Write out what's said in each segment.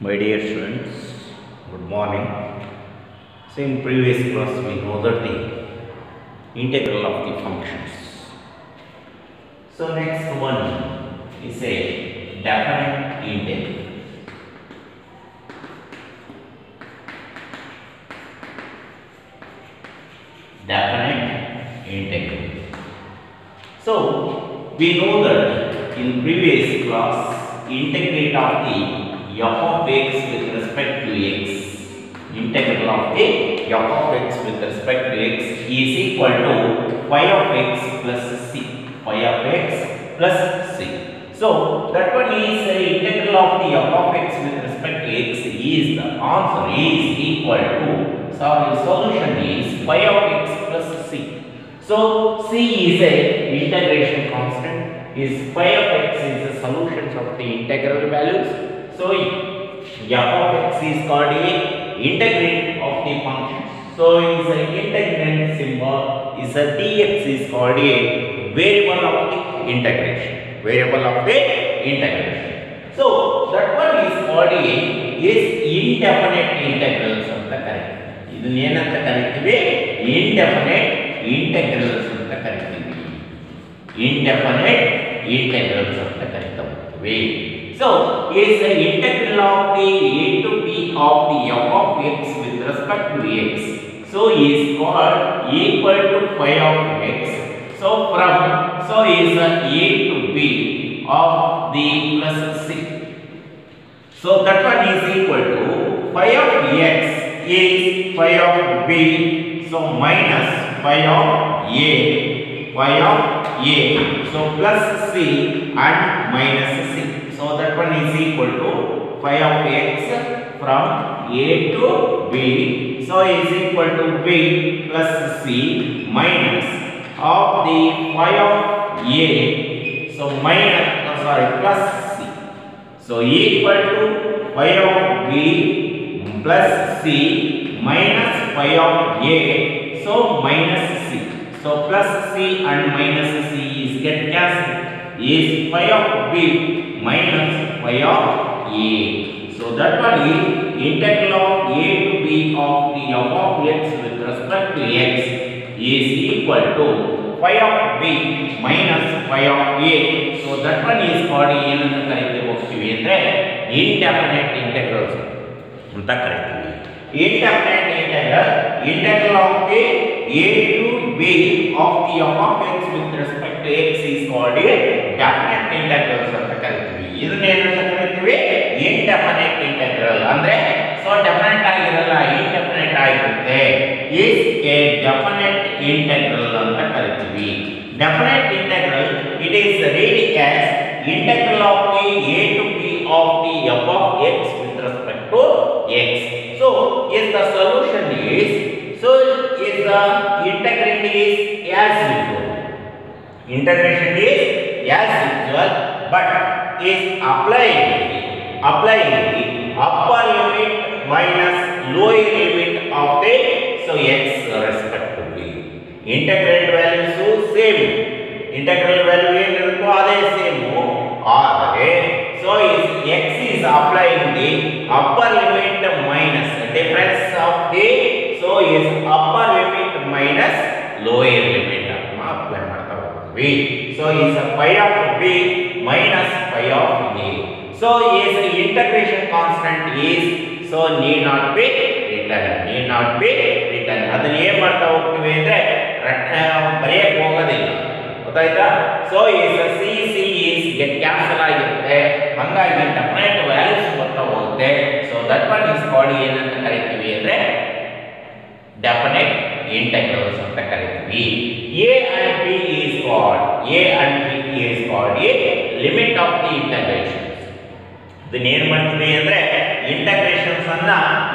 My dear students, good morning. So in previous class we know that the integral of the functions. So next one is a definite integral. Definite integral. So we know that in previous class integrate of the f of x with respect to x, integral of the f of x with respect to x is equal to phi of x plus c, phi of x plus c. So that one is integral of the f of x with respect to x is the answer is equal to, solution is phi of x plus c. So c is a integration constant, is phi of x is the solutions of the integral values. So f of x is called a integrand of the function. So is an integrand symbol, is a dx is called a variable of the integration. Variable of the integration. So that one is called a indefinite integrals of the correct. This is indefinite integrals of the correct. Indefinite integrals of the correct way. So, is the integral of the a to b of the f of x with respect to x. So, is called equal to phi of x. So, is a to b of the plus c. So, that one is equal to phi of x is phi of b. So, minus phi of a, so plus c and minus c. So that one is equal to phi of x from a to b. So is equal to b plus c minus of the phi of a. So plus c. So equal to phi of b plus c minus phi of a. So minus c. So plus c and minus c is get cancelled. Is phi of b minus phi of a. So that one is integral of a to b of the f of x with respect to x is equal to phi of b minus phi of a. So that one is called ಏನಂತ ಕರೀತೀವಿ ಹೋಗ್ತೀವಿ ಅಂದ್ರೆ indefinite integrals ಅಂತ ಕರೀತೀವಿ. Integral of the a to b of the f of x with respect to x is called a definite integrals ಅಂತ ಕರೀತೀವಿ. ಇದನ್ನ ಏನಂತ ಕರೀತೀವಿ? Indefinite integral. ಅಂದ್ರೆ so definite ಆಗಿರಲ್ಲ, indefinite ಆಗಿರುತ್ತೆ. is a definite integral ಅಂತ ಕರೀತೀವಿ. Definite integral, it is read as integral of the a to b of the f of x with respect to x. So is the solution is, so is the integrand is as usual. Integration is as usual, but is applying the upper limit minus lower limit of the x respectively. Integrand values same. Integral value ಏನಿರುತ್ತೋ ಅದೇ same. ಆದರೆ so is x is applying the upper limit minus difference of the, so is upper limit minus lower limit apply ಮಾಡ್ತಾ ಹೋಗ್ತೀವಿ. So is phi of b minus phi of a. So is integration constant is, so need not be written. ಅದನ್ನ ಏನು ಮಾಡ್ತಾ ಹೋಗ್ತೀವಿ ಅಂದ್ರೆ ಬರೆಯಕ್ಕೆ ಹೋಗೋದಿಲ್ಲ, ಗೊತ್ತಾಯ್ತಾ? So is c is get cancel ಆಗಿರುತ್ತೆ, ಹಾಗಾಗಿ ಡೆಫಿನೆಟ್ ವ್ಯಾಲ್ಯೂಸ್ ಬರ್ತಾ ಹೋಗುತ್ತೆ. So that one is called ಏನಂತ ಕರೀತೀವಿ ಅಂದ್ರೆ definite integrals ಅಂತ ಕರೀತೀವಿ. a and b is called a limit of the integrations. ಇದನ್ನ ಏನು ಮಾಡ್ತೀವಿ ಅಂದ್ರೆ ಇಂಟಗ್ರೇಷನ್ಸ್ ಅನ್ನ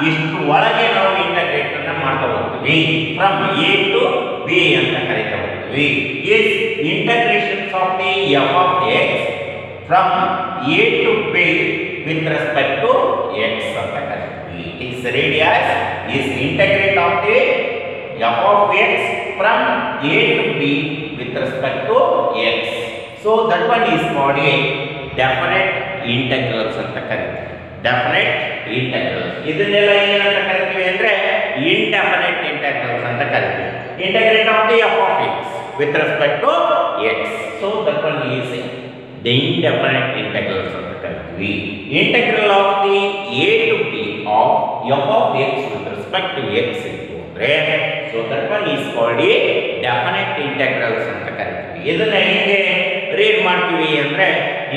ಇಷ್ಟು ಒಳಗೆ ನಾವು ಇಂಟಗ್ರೇಟ್ ಅನ್ನ ಮಾಡ್ತಾ ಹೋಗ್ತೀವಿ. ಫ್ರಮ್ a to b ಅಂತ ಕರೀತಾ ಹೋಗ್ತೀವಿ. is integrations of the f of x from a to b with respect to x ಅಂತ ಕರೀತೀವಿ. is read as is integrate of the f of x from a to b with respect to x. So that one is called a definite integrals ಅಂತ ಕರೀತೀವಿ. Definite integrals. ಇದನ್ನೆಲ್ಲ ಏನಂತ ಕರಿತೀವಿ ಅಂದ್ರೆ indefinite integrals ಅಂತ ಕರಿತೀವಿ. Integrate of the f of x with respect to x. So that one is the indefinite integrals ಅಂತ ಕರಿತೀವಿ. Integral of the a to b of f of x with respect to x ಇತ್ತು ಅಂದ್ರೆ so that one is called a definite integrals ಅಂತ ಕರಿತೀವಿ. ಇದನ್ನ ಹೇಗೆ read ಮಾಡ್ತೀವಿ ಅಂದ್ರೆ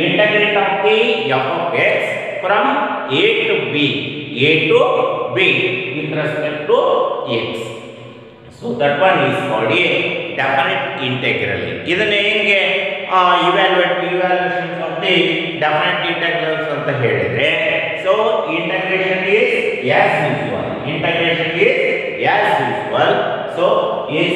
integrate of the f of x from a to b with respect to x. So that one is called a definite integral. ಇದನ್ನ ಹೇಗೆ evaluation of the definite integrals ಅಂತ ಹೇಳಿದ್ರೆ so integration is as usual. So is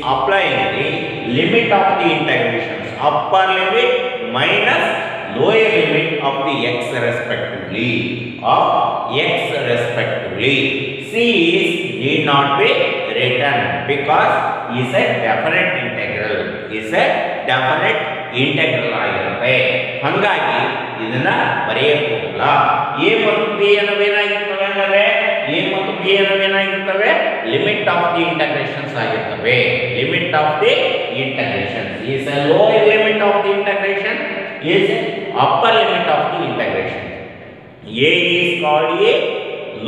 applying the limit of the integrations, upper limit minus lower limit of the x respectively. C is need not be written because is a definite integral ಆಗಿರುತ್ತೆ. ಹಾಗಾಗಿ ಇದನ್ನ ಬರೆಯಬಹುದು. a ಮತ್ತು b ಏನಾಗಿರ್ತವೆ ಅಂದ್ರೆ limit of the integrations ಆಗಿರ್ತವೆ. Limit of the integrations is a lower limit of the integration, is upper limit of the integration. a is called a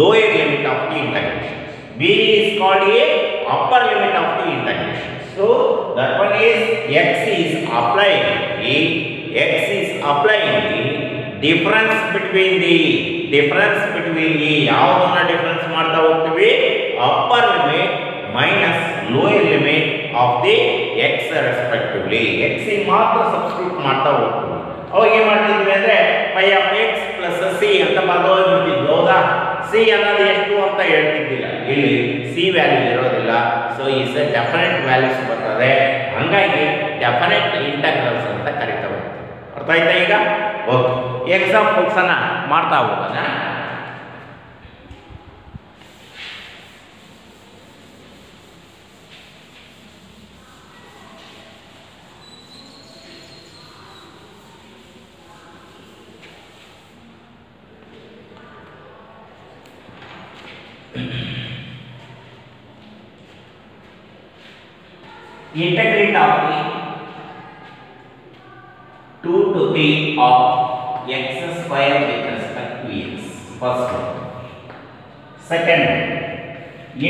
lower limit of the integration, b is called a upper limit of the integration. So that one is x is applying the difference between the ಯಾವನ್ನ difference ಮಾಡ್ತಾ ಹೋಗ್ತೀವಿ upper limit minus lower limit of the x respectively. x ಗೆ ಮಾತ್ರ substitute ಮಾಡ್ತಾ ಹೋಗ್ತೀವಿ. ಅವಾಗ ಏನು ಮಾಡ್ತಿದ್ವಿ ಅಂದ್ರೆ phi of x plus c ಅಂತ ಬರೆದೋಗ್ಬಿಡ್ತಿದ್ವಿ. ಹೌದಾ? c ಅನ್ನೋದು ಎಷ್ಟು ಅಂತ ಹೇಳ್ತಿದ್ದಿಲ್ಲ. ಇಲ್ಲಿ c ವ್ಯಾಲ್ಯೂ ಇರೋದಿಲ್ಲ. So is A definite values ಬರ್ತದೆ. ಹಂಗಾಗಿ ಡೆಫಿನೆಟ್ ಇಂಟಗ್ರಲ್ಸ್ ಅಂತ ಕರಿತಾ ಹೋಗ್ತೀವಿ. ಅರ್ಥ ಆಯ್ತಾ ಈಗ? ಓಕೆ, ಎಕ್ಸಾಂಪಲ್ಸ್ ಅನ್ನ ಮಾಡ್ತಾ ಹೋಗೋಣ. Integrate of the 2 to 3 of x square with respect to x. First one. Second one.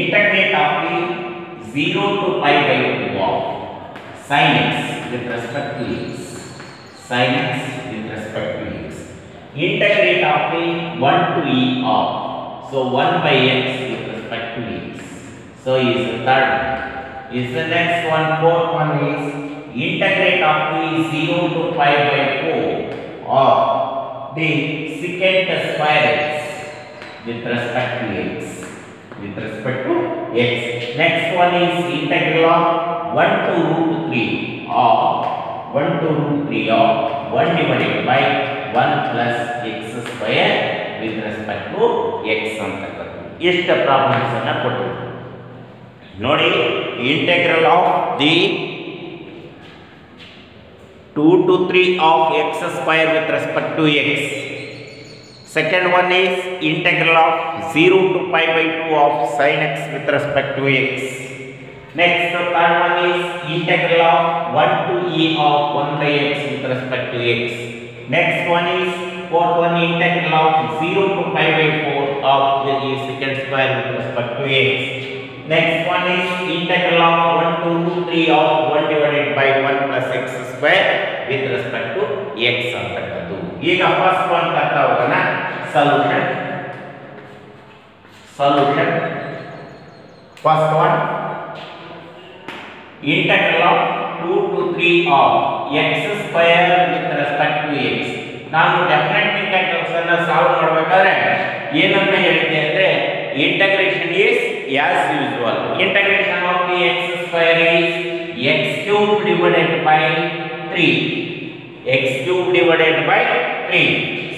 Integrate of the 0 to pi by 2 of sin x with respect to x. Integrate of the 1 to e of, so 1 by x with respect to x. So is the third one. Is the next one. Fourth one is integrate of the 0 to pi by 4 of the secant square x with respect to x. Next one is integral of 1 to root 3 of 1 divided by 1 plus x square with respect to x ಅಂತಕ್ಕಂಥದ್ದು. ಎಷ್ಟು problems ಅನ್ನು ಕೊಟ್ಟಿದ್ದೀವಿ ನೋಡಿ. Integral of the 2 to 3 of x square with respect to x. Second one is integral of 0 to pi by 2 of sin x with respect to x. Next, the third one is integral of 1 to e of 1 by x with respect to x. Next one is fourth one, integral of 0 to pi by 4 of the secant square with respect to x. Next one is integral of 1 to root 3 of 1 divided by 1 plus x square with respect to x ಅಂತಕ್ಕಂಥದ್ದು. ಈಗ first one ಮಾಡ್ತಾ ಹೋಗೋಣ. Solution. First one integral of 2 to 3 of x square with respect to x. ನಾನು definite integrals ಅನ್ನು solve ಮಾಡಬೇಕಾದ್ರೆ ಏನಂತ ಹೇಳಿದೆ ಅಂದ್ರೆ integration is as usual. Integration of the x square is x cube divided by 3.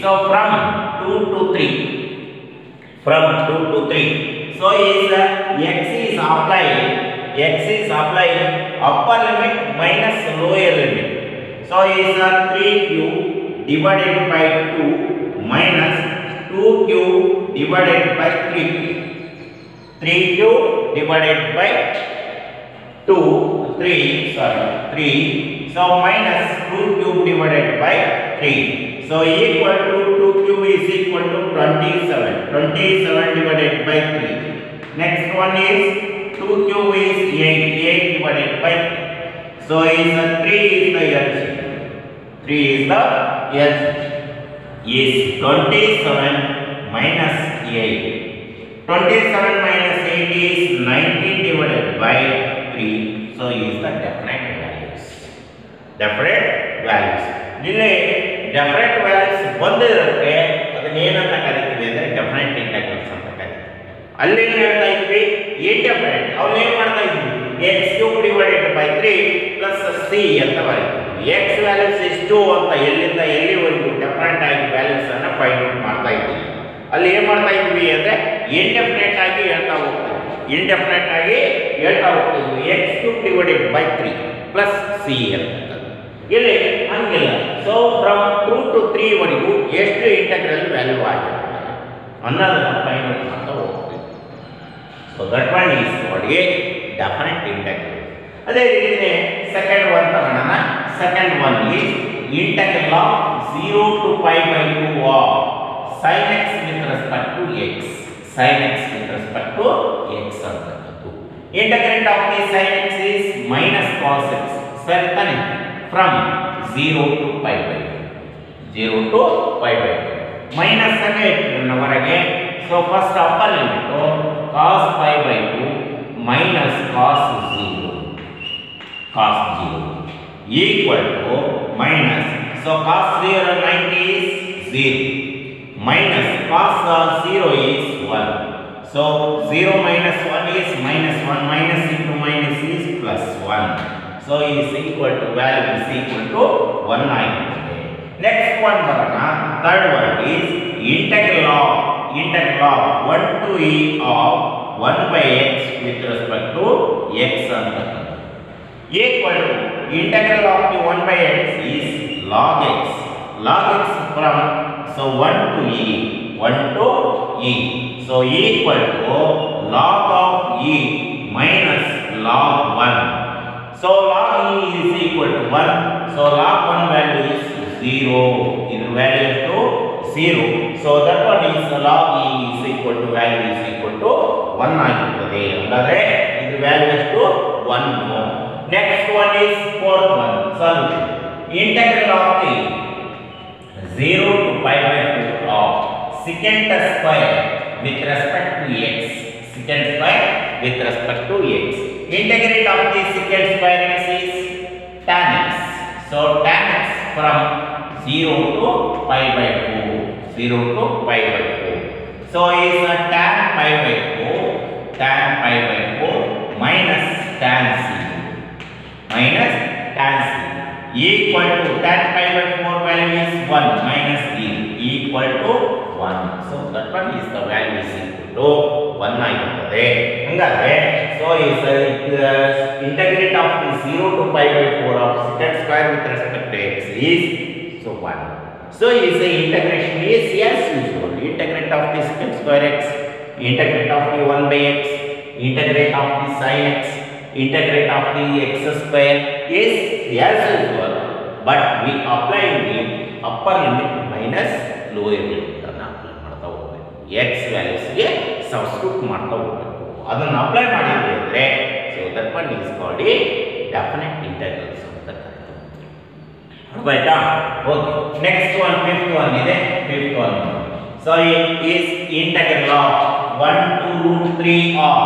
So from 2 to 3. So is x is applying upper limit minus lower limit. So is 3 cube divided by 2 minus 2 cube divided by 3. 3 cube divided by 3. So minus 2 cube divided by 3. So equal to 2 cube is equal to 27. 27 divided by 3. Next one is 2 cube is 8. 8 divided by 3. So is 3 is the LCM. 3 is the LCM. Is 27 minus 8. 27 minus 8 is 19 divided by 3. So is the definite values. Definite values. ಇಲ್ಲಿ definite values ಬಂದಿರುತ್ತೆ ಅದನ್ನ ಏನಂತ ಕರೀತೀವಿ ಅಂದ್ರೆ definite integrals ಅಂತ ಕರೀತೀವಿ. ಅಲ್ಲಿ ಏನು ಹೇಳ್ತಾ ಇದ್ವಿ ಇಂಡೆಫಿನೆಟ್ ಅವ್ನು ಏನು ಮಾಡ್ತಾ ಇದ್ವಿ x cube divided by 3 plus c ಅಂತ ಬರೀತೀವಿ. x values ಎಷ್ಟು ಅಂತ ಎಲ್ಲಿಂದ ಎಲ್ಲಿವರೆಗೂ ಡೆಫಿನೆಟ್ ಆಗಿ ವ್ಯಾಲ್ಯೂಸ್ ಅನ್ನು ಫೈಂಡ್ ಔಟ್ ಮಾಡ್ತಾ ಇದ್ವಿ. ಅಲ್ಲಿ ಏನು ಮಾಡ್ತಾ ಇದ್ವಿ ಅಂದ್ರೆ ಇಂಡೆಫಿನೆಟ್ ಆಗಿ ಹೇಳ್ತಾ ಹೋಗ್ತೀವಿ. ಇಂಡೆಫಿನೆಟ್ ಆಗಿ ಹೇಳ್ತಾ ಹೋಗ್ತೀವಿ x cube divided by 3 plus c ಅಂತ. ಇಲ್ಲಿ ಹಂಗಿಲ್ಲ. ಸೊ ಫ್ರಮ್ 2 to 3 ವರೆಗೂ ಎಷ್ಟು ಇಂಟೆಗ್ರಲ್ ವ್ಯಾಲ್ಯೂ ಆಗಿರುತ್ತೆ ಅನ್ನೋದನ್ನ ಫೈಂಡ್ ಔಟ್ ಮಾಡ್ತಾ ಹೋಗ್ತೀವಿ. So that one is called A definite integral. ಅದೇ ರೀತಿ ಸೆಕೆಂಡ್ ಒನ್ ತಗೋಣ. Second one is integral of 0 to pi by 2 of sin x with respect to x. sin x with respect to x ಅಂತಕ್ಕಂಥದ್ದು. Integrate of the sin x is minus cos x. ಸರಿ ತಾನೆ? from 0 to pi by 2. 0 to pi by 2. Minus ಅನ್ನು ಹೊರಗೆ. So first upper limit cos pi by 2 minus cos 0. Cos 0 equal to minus. So cos 0 90 is 0. Minus cos 0 is 1. So 0 minus 1 is minus 1. Minus into minus is plus 1. So is equal to value is equal to 1 ಆಗಿದೆ. Next one ಬರೋಣ. Third one is integral of 1 to e of 1 by x with respect to x ಅಂತ. Equal to integral of the 1 by x is log x. Log x from so 1 to e. 1 to e. So equal to log of e minus log 1. So log e is equal to 1. So log 1 value is 0. Its value is to 0. So that one is log e is equal to value is equal to 1 ಆಗಿರುತ್ತದೆ. ಅಂದರೆ its value is to 1. Next one is fourth one. Solution. Integral of the 0 to pi by 2 of secant square with respect to x. Secant square with respect to x. Integrate of the secant square x is tan x. So tan x from 0 to pi by 4. 0 to pi by 4. So is tan pi by 4. Tan pi by 4 minus tan c. Minus tan c. Equal to tan pi by 4 value is 1 minus 0 equal to 1. So that one is the value is equal to 1 ಆಗಿರುತ್ತದೆ. ಹಂಗಾದ್ರೆ so is integrate of the 0 to pi by 4 of secant square with respect to x is so 1. So is the integration is as usual. Integrate of the secant square x, integrate of the 1 by x, integrate of the sin x, integrate of the x square is as usual. But we apply the upper limit minus lower limit ಅನ್ನು apply ಮಾಡ್ತಾ ಹೋಗಬೇಕು. x values ಗೆ substitute ಮಾಡ್ತಾ ಹೋಗಬೇಕು. ಅದನ್ನು apply ಮಾಡಿದ್ರೆ ಅಂದ್ರೆ so that one is called a definite integrals ಅಂತ ಕರೀತಾರೆ. ಅರ್ಥಾಯ್ತಾ? Okay. Next one fifth one ಇದೆ. Fifth one so it is integral of 1 to root 3 of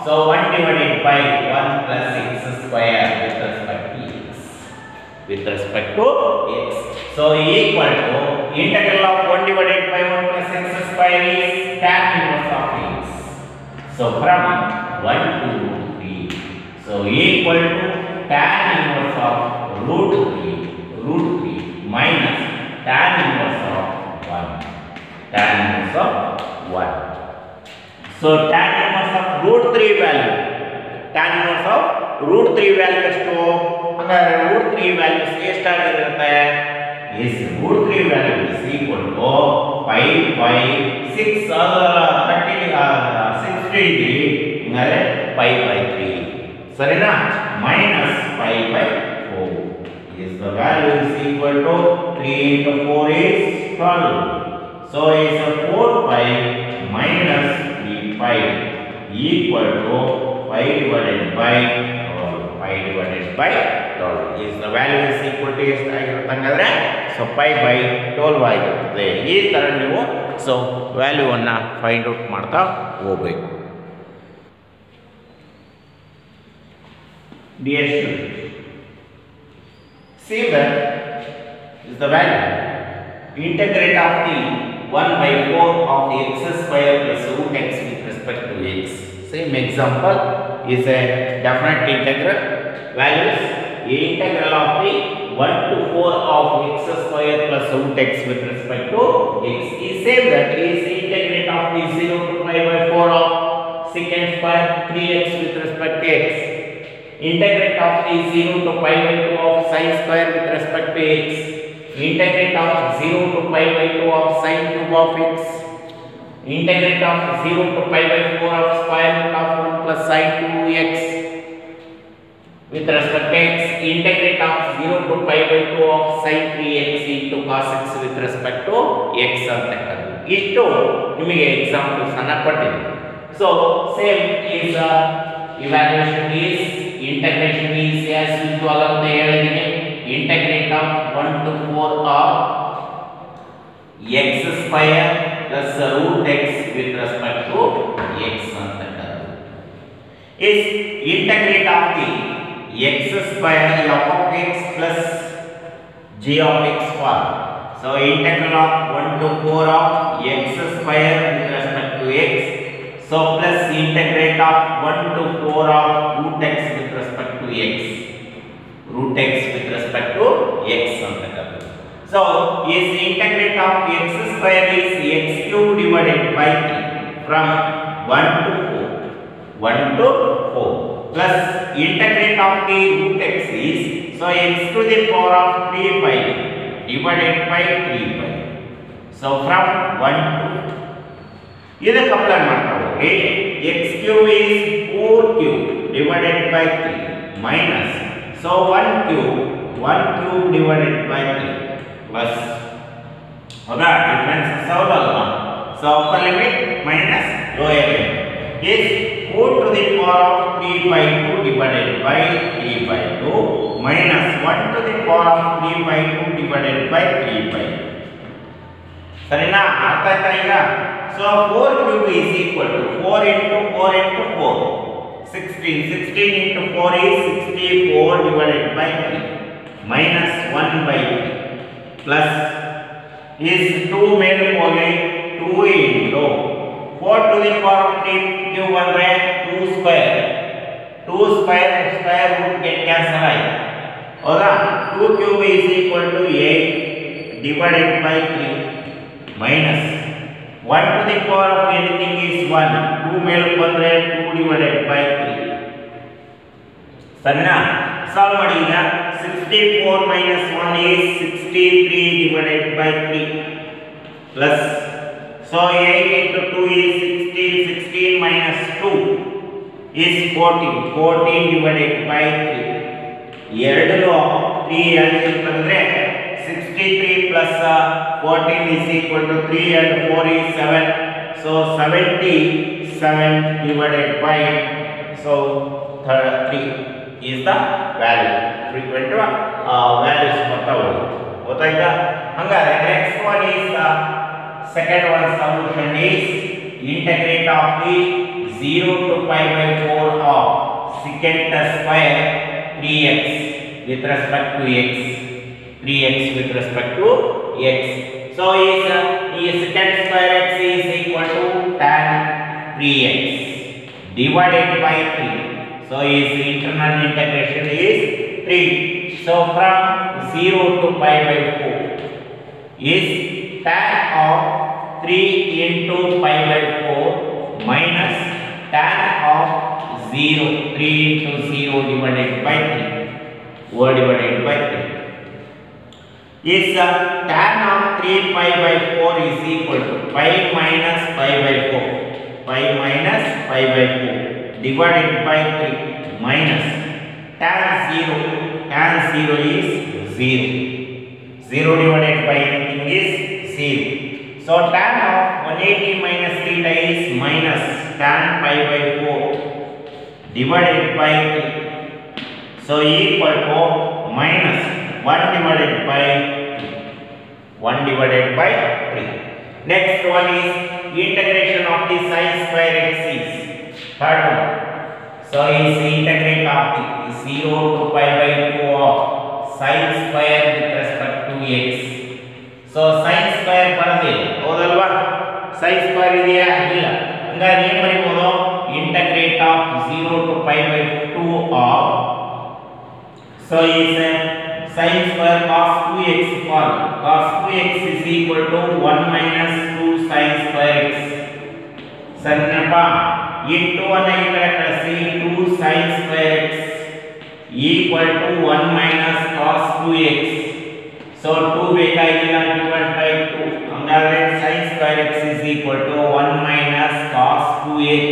so 1 divided by 1 plus x square with respect to x. With respect to x. So equal to integral of 1 divided by 1 plus x square is tan inverse of x. So from 1 to root 3. So equal to tan inverse of root 3 minus tan inverse of 1. Tan inverse of 1. So tan inverse of root 3 value. Tan inverse of root 3 value ಎಷ್ಟು? ಅಂದರೆ root 3 values ಎಷ್ಟಾಗಿರುತ್ತೆ? is root 3 value is equal to pi by 6 60 ಅಂದರೆ pi by 3 ಸರಿನಾ minus pi by 4 is the value is equal to 3 into 4 is 12 so is 4 pi minus 3 pi equal to pi divided by 12 is the value is equal to ಎಷ್ಟು ಆಗಿರುತ್ತೆ ಹಂಗಾದ್ರೆ so pi by 12 ಆಗಿರುತ್ತೆ ಈ ತರ ನೀವು so value ಅನ್ನ find out ಮಾಡ್ತಾ ಹೋಗಬೇಕು dear students see that is the value integrate of the 1 by 4 of the x square plus root x with respect to x same example is a definite integral values a integral of the 1 to 4 of x square plus root x with respect to x is same that is integrate of the 0 to pi by 4 of secant square 3x with respect to x integrate of the 0 to pi by 2 of sin square with respect to x integrate of 0 to pi by 2 of sin cube of x integrate of 0 to pi by 4 of square root of 1 plus sin 2x with respect to x integrate of 0 to pi by 2 of sin 3x into cos x with respect to x ಅಂತಕ್ಕಂಥದ್ದು ಇಷ್ಟು ನಿಮಗೆ examples ಅನ್ನು ಕೊಟ್ಟಿದೆ so same is evaluation is integration is as usual ಅಂತ ಹೇಳಿದೀನಿ integrate of 1 to 4 of x square plus root x with respect to x ಅಂತಕ್ಕಂಥದ್ದು is integrate of the x square f of x plus g of x form so integral of 1 to 4 of x square with respect to x so plus integrate of 1 to 4 of root x with respect to x root x with respect to x ಅಂತಕ್ಕಂಥದ್ದು so is integrate of x square is x cube divided by 3 from 1 to 4 plus integrate of the root x is so x to the power of 3 pi divided by 3 pi so from 1 to ಇದಕ್ಕೆ apply ಮಾಡ್ತಾ ಹೋಗಿ x cube is 4 cube divided by 3 minus so 1 cube divided by 3 plus ಹೌದಾ difference ಹೌದಲ್ವಾ so upper limit minus lower limit is 4 to the power of 3 by 2 divided by 3 by 2 minus 1 to the power of 3 by 2 divided by 3 by ಸರಿನಾ ಅರ್ಥ ಆಯ್ತಾ ಈಗ so 4 cube is equal to 4 into 4 into 4 16 into 4 is 64 divided by 3 minus 1 by 3 plus is 2 ಮೇಲೆ ಹೋಗಿ 2 into 4 to the power of 3 cube ಅಂದ್ರೆ 2 square root get cancel ಆಯ್ತು ಹೌದಾ 2 cube is equal to 8 divided by 3 minus 1 to the power of anything is 1 2 ಮೇಲೆ ಬಂದ್ರೆ 2 divided by 3 ಸರಿನಾ solve ಮಾಡಿ ಈಗ 64 minus 1 is 63 divided by 3 plus so 8 into 2 is 16 minus 2 is 14 divided by 3 ಎರಡನ್ನು 3 answer ಬಂದ್ರೆ 63 plus 14 is equal to 3 and 4 is 7 so 77 divided by so 3 is the value frequent values ಬರ್ತಾ ಹೋಗುತ್ತೆ ಗೊತ್ತಾಯ್ತಾ ಹಂಗಾದ್ರೆ next one is second one solution is integrate of the 0 to pi by 4 of secant square 3x with respect to x 3x with respect to x so is secant square x is equal to tan 3x divided by 3 so is internal integration is 3 so from 0 to pi by 4 is tan of 3 into pi by 4 minus tan of 0 3 into 0 divided by 3 divided by 3 is tan of 3 pi by 4 is equal to pi minus pi by 4. Pi minus pi by 4 divided by 3 minus tan 0. Tan 0 is 0. 0 divided by anything is 0. So tan of 180 minus theta is minus tan pi by 4 divided by 3. So equal to minus 1 divided by 1 divided by 3. Next one is integration of the sin square x is third one. So is integrate of the 0 to pi by 2 of sin square with respect to x. So sin square ಬರದೆ ಹೌದಲ್ವಾ sin square ಇದೆಯಾ ಇಲ್ಲ ಹಂಗಾದ್ರೆ ಏನು ಬರೀಬಹುದು integrate of 0 to pi by 2 of so is sin square cos 2x for cos 2x is equal to 1 minus 2 sin square x ಸರಿನಪ್ಪ ಈ 2 ಅನ್ನು ಈ ಕಡೆ ಕಳಿಸಿ 2 sin square x equal to 1 minus cos 2x. So 2 ಬೇಕಾಗಿಲ್ಲ divided by 2 ಹಂಗಾದ್ರೆ sin square x is equal to 1 minus cos 2x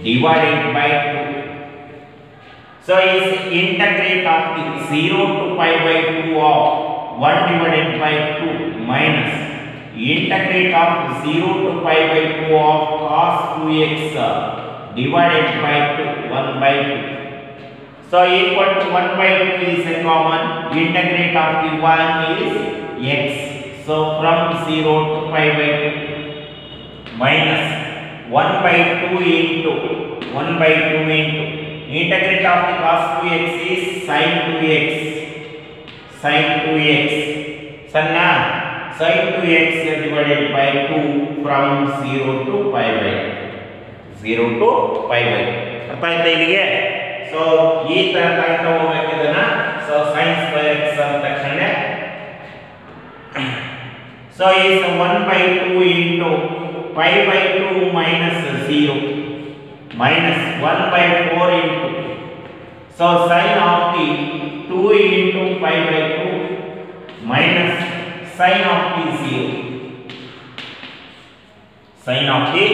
divided by 2. So is integrate of the 0 to pi by 2 of 1 divided by 2 minus integrate of 0 to pi by 2 of cos 2x divided by 2 1 by 2. So equal to 1 by 2 is a common integrate of the 1 is x. So from 0 to pi by 2 minus 1 by 2 into 1 by 2 into integrate of the cos 2x is sin 2x. Sin 2x. Sanna sin 2x divided by 2 from 0 to pi by 0 to pi by. ಅರ್ಥ ಆಯ್ತಾ ಇಲ್ಲಿಗೆ? So ಈ ತರ ತಗೊಂಡು ಹೋಗಬೇಕು ಇದನ್ನ. So sin square x ಅಂತ ತಕ್ಷಣ so is 1 by 2 into pi by 2 minus 0 minus 1 by 4 into so sin of the 2 into pi by 2 minus sin of the 0 sin of the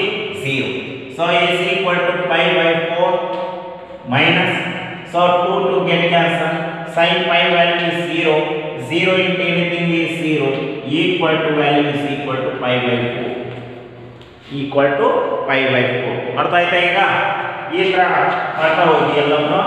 0. So is equal to pi by 4 minus so 2 to get cancel sin pi value is 0 0 into anything is 0 equal to value is equal to pi by 4 equal to pi by 4. ಅರ್ಥ ಆಯ್ತಾ ಈಗ ಈ ತರ ಅರ್ಥ ಹೋಗಿ ಎಲ್ಲವನ್ನು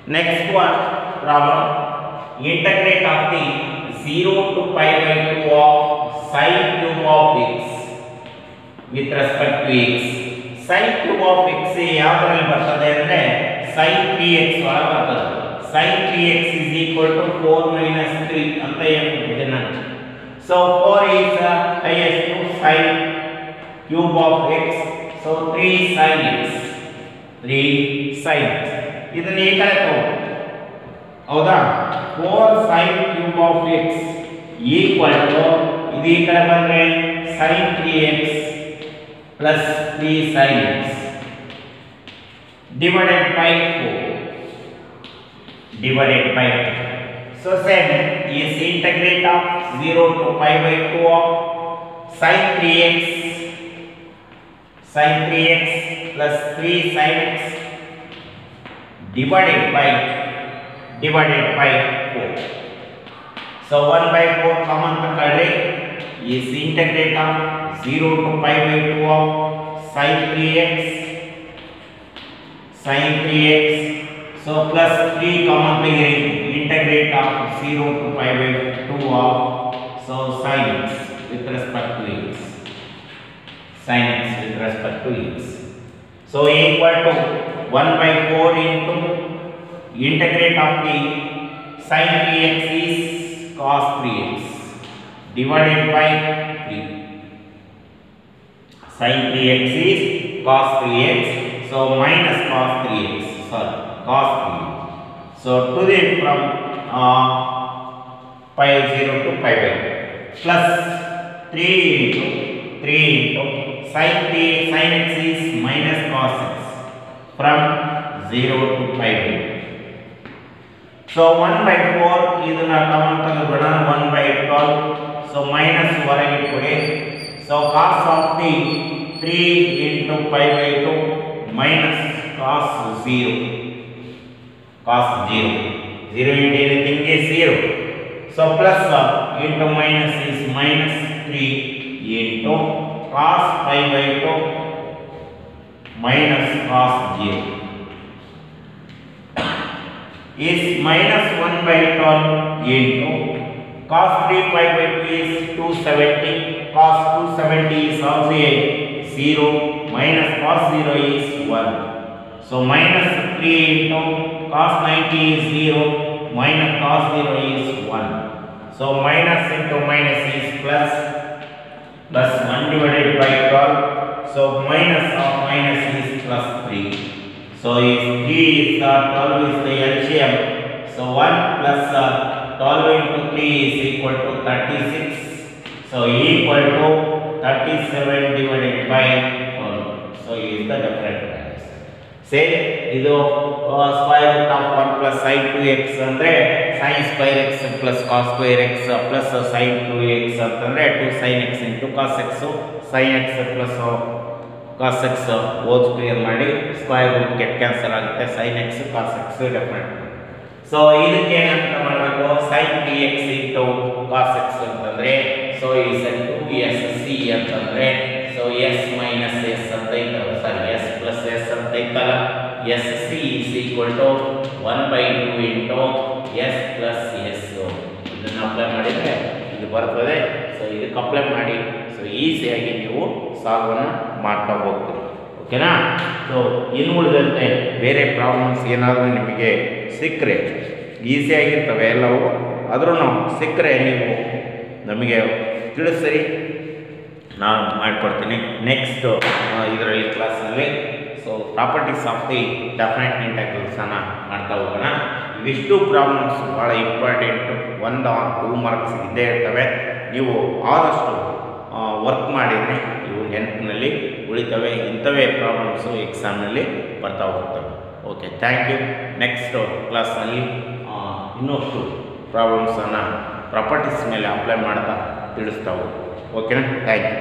next one problem integrate of the 0 to pi by 2 of sin cube of x with respect to x. sin cube of x ಯಾವರಲ್ಲಿ ಬರ್ತದೆ ಅಂದ್ರೆ sin 3x ಒಳಗೆ ಬರ್ತದೆ. sin 3x is equal to 4 minus 3 ಅಂತ ಹೇಳ್ತಿದ್ದೆ ನಾನು. so 4 is highest to sin cube of x so 3 sin x 3 sin x ಇದನ್ನ ಈ ಕಡೆ ತಗೋ ಹೌದಾ 4 sin cube of x equal to ಇದು ಈ ಕಡೆ ಬಂದ್ರೆ sin 3x plus 3 sin x divided by 4 divided by 2. So same is integrate of 0 to pi by 2 of sin 3x plus 3 sin x divided by 4. So 1 by 4 common ತಗೊಳ್ಳಿ is integrate of 0 to pi by 2 of sin 3x so plus 3 common ತೆಗೆರಿ integrate of 0 to pi by 2 of so sin x with respect to x sin x with respect to x. So equal to 1 by 4 into integrate of the sin 3x is cos 3x divided by 3. Sin 3x is cos 3x. So minus cos 3x, sorry, cos 3x. So to the from pi 0 to pi by plus 3 into sin x is minus cos x from 0 to pi by. So 1 by 4 ಇದನ್ನ common ತೆಗೆದುಬಿಡೋಣ 1 by 12. So minus ಹೊರಗೆ ಕೊಡಿ. So cos of the 3 into pi by 2 minus cos 0. Cos 0. 0 into anything is 0. So plus into minus is minus 3 into cos pi by 2 minus cos 0 is minus 1 by 12 into cos 3 pi by 2 is 270. Cos 270 is also a 0 minus cos 0 is 1. So minus 3 into cos 90 is 0 minus cos 0 is 1. So minus into minus is plus 1 divided by 12. So minus of minus is plus 3. So is 3 is 12 is the LCM. So 1 plus 12 into 3 is equal to 36. So equal to 37 divided by 12. So is the different values. Say ಇದು square root of 1 plus sin 2x ಅಂದ್ರೆ sin square x plus cos square x plus sin 2x ಅಂತಂದ್ರೆ 2 sin x into cos x sin x plus cos x whole square ಮಾಡಿ square root get cancel ಆಗುತ್ತೆ sin x cos x different. So ಇದಕ್ಕೆ ಏನಂತ ಮಾಡಬೇಕು sin dx into cos x ಅಂತಂದ್ರೆ so is 2sc ಅಂತಂದ್ರೆ so s minus s ಅಂತ ಇರ್ತದೆ ಸಾರಿ s plus s ಅಂತ ಇರ್ತಲ್ಲ sc is equal to 1 by 2 into s plus s. ಇದನ್ನು ಅಪ್ಲೈ ಮಾಡಿದರೆ ಇದು ಬರ್ತದೆ. ಸೊ ಇದಕ್ಕೆ ಅಪ್ಲೈ ಮಾಡಿ ಸೊ ಈಸಿಯಾಗಿ ನೀವು ಸಾಲ್ವನ್ನು ಮಾಡ್ತಾ ಹೋಗ್ತೀರಿ. ಓಕೆನಾ? ಸೊ ಇನ್ನು ಉಳಿದಂತೆ ಬೇರೆ ಪ್ರಾಬ್ಲಮ್ಸ್ ಏನಾದರೂ ನಿಮಗೆ ಸಿಕ್ಕರೆ ಈಸಿಯಾಗಿರ್ತವೆ ಎಲ್ಲವೂ, ಆದರೂ ಸಿಕ್ಕರೆ ನೀವು ನಮಗೆ ತಿಳಿಸಿರಿ, ನಾನು ಮಾಡಿಕೊಡ್ತೀನಿ ನೆಕ್ಸ್ಟ್ ಇದರಲ್ಲಿ ಕ್ಲಾಸ್ನಲ್ಲಿ. So properties of the definite ಇಂಟೆಗ್ರಲ್ಸನ್ನು ಮಾಡ್ತಾ ಹೋಗೋಣ. ಇವಿಷ್ಟು ಪ್ರಾಬ್ಲಮ್ಸ್ ಭಾಳ ಇಂಪಾರ್ಟೆಂಟು, 1 or 2 ಮಾರ್ಕ್ಸ್ ಇದ್ದೇ ಇರ್ತವೆ. ನೀವು ಆದಷ್ಟು ವರ್ಕ್ ಮಾಡಿದರೆ ಇವು ನೆನಪಿನಲ್ಲಿ ಉಳಿತವೆ. ಇಂಥವೇ ಪ್ರಾಬ್ಲಮ್ಸು ಎಕ್ಸಾಮ್ನಲ್ಲಿ ಬರ್ತಾ ಹೋಗ್ತವೆ. Okay, thank you. ನೆಕ್ಸ್ಟ್ ಕ್ಲಾಸ್ನಲ್ಲಿ ಇನ್ನಷ್ಟು ಪ್ರಾಬ್ಲಮ್ಸನ್ನು ಪ್ರಾಪರ್ಟೀಸ್ ಮೇಲೆ ಅಪ್ಲೈ ಮಾಡ್ತಾ ತಿಳಿಸ್ತಾ ಹೋಗ್ತೀವಿ. ಓಕೆನಾ? Thank you.